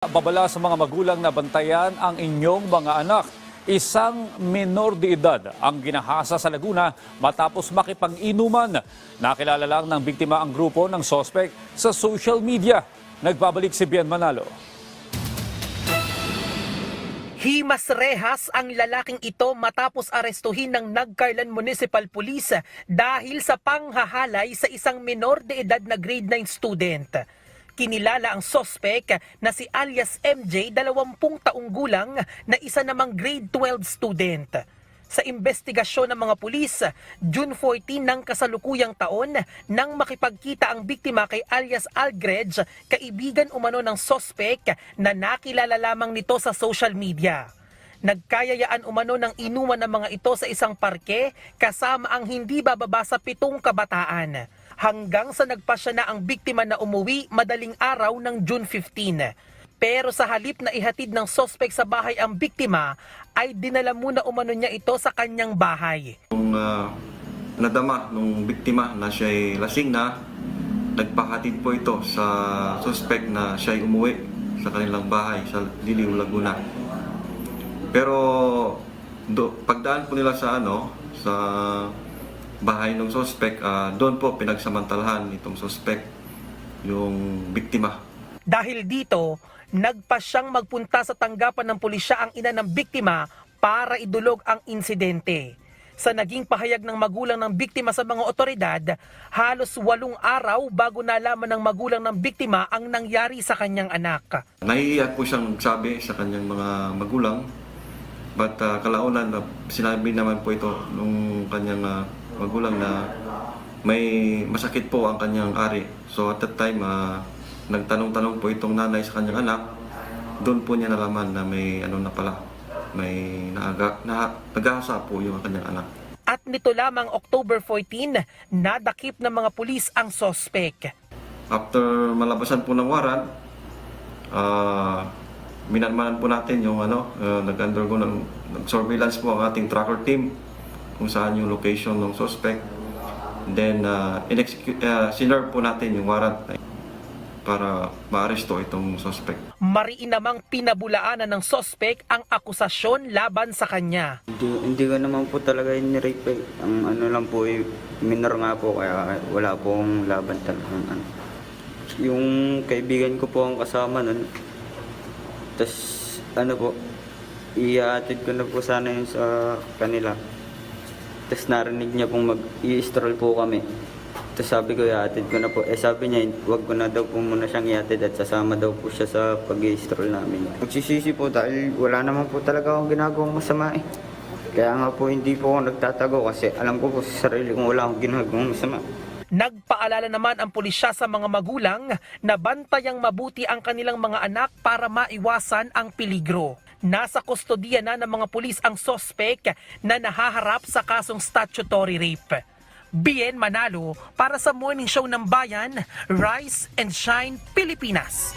Babala sa mga magulang na bantayan ang inyong mga anak. Isang menor de edad ang ginahasa sa Laguna matapos makipag-inuman. Nakilala lang ng biktima ang grupo ng sospek sa social media. Nagbabalik si Bien Manalo. Himas rehas ang lalaking ito matapos arestuhin ng Nagcarlan Municipal Police dahil sa panghahalay sa isang menor de edad na grade 9 student. Kinilala ang sospek na si alias MJ, 20 taong gulang, na isa namang grade 12 student. Sa investigasyon ng mga pulis, June 14 ng kasalukuyang taon nang makipagkita ang biktima kay alias Algrej, kaibigan umano ng sospek na nakilala lamang nito sa social media. Nagkayayaan umano ng inuman ng mga ito sa isang parke kasama ang hindi bababa sa 7 kabataan. Hanggang sa nagpasya na ang biktima na umuwi madaling araw ng June 15. Pero sa halip na ihatid ng sospek sa bahay ang biktima, ay dinala muna umano niya ito sa kanyang bahay. Nung nadama nung biktima na siya'y lasing na, nagpahatid po ito sa suspect na siya'y umuwi sa kanilang bahay sa Diliw, Laguna. Pero pagdaan po nila sa sa bahay ng suspect, doon po pinagsamantalahan itong suspect yung biktima. Dahil dito, nagpa siyang magpunta sa tanggapan ng pulisya ang ina ng biktima para idulog ang insidente. Sa naging pahayag ng magulang ng biktima sa mga otoridad, halos 8 araw bago nalaman ng magulang ng biktima ang nangyari sa kanyang anak. Nahihiya po siyang sabi sa kanyang mga magulang, but kalaunan sinabi naman po ito nung kanyang magulang na may masakit po ang kanyang ari. So at that time, nagtanong-tanong po itong nanay sa kanyang anak. Doon po niya nalaman na may na pala, may nagahasa po yung kanyang anak. At nito lamang October 14, nadakip ng mga pulis ang sospek. After malabasan po ng warrant, minanmanan po natin yung nag-undergo ng surveillance po ang ating tracker team kung saan yung location ng suspect. Then, sinerve po natin yung warrant para maaresto itong suspect. Mariin namang pinabulaanan ng sospek ang akusasyon laban sa kanya. Hindi ko naman po talaga in-rape. Ang lang po, minor nga po, kaya wala pong laban talaga. Yung kaibigan ko po ang kasama nun. Tapos, po, ihatid ko na po sana yun sa kanila. Tapos narinig niya pong mag-i-stroll po kami. Tapos sabi ko, ihatid ko na po. Sabi niya, wag ko na daw po muna siyang ihatid at sasama daw po siya sa pag-i-stroll namin. Magsisisi po dahil wala naman po talaga akong ginagawang masama eh. Kaya nga po hindi po ako nagtatago kasi alam ko po sa sarili kong wala akong ginagawang masama. Nagpaalala naman ang pulisya sa mga magulang na bantayang mabuti ang kanilang mga anak para maiwasan ang peligro. Nasa kustodiya na ng mga pulis ang sospek na nahaharap sa kasong statutory rape. Bien Manalo para sa Morning Show ng Bayan, Rise and Shine, Pilipinas.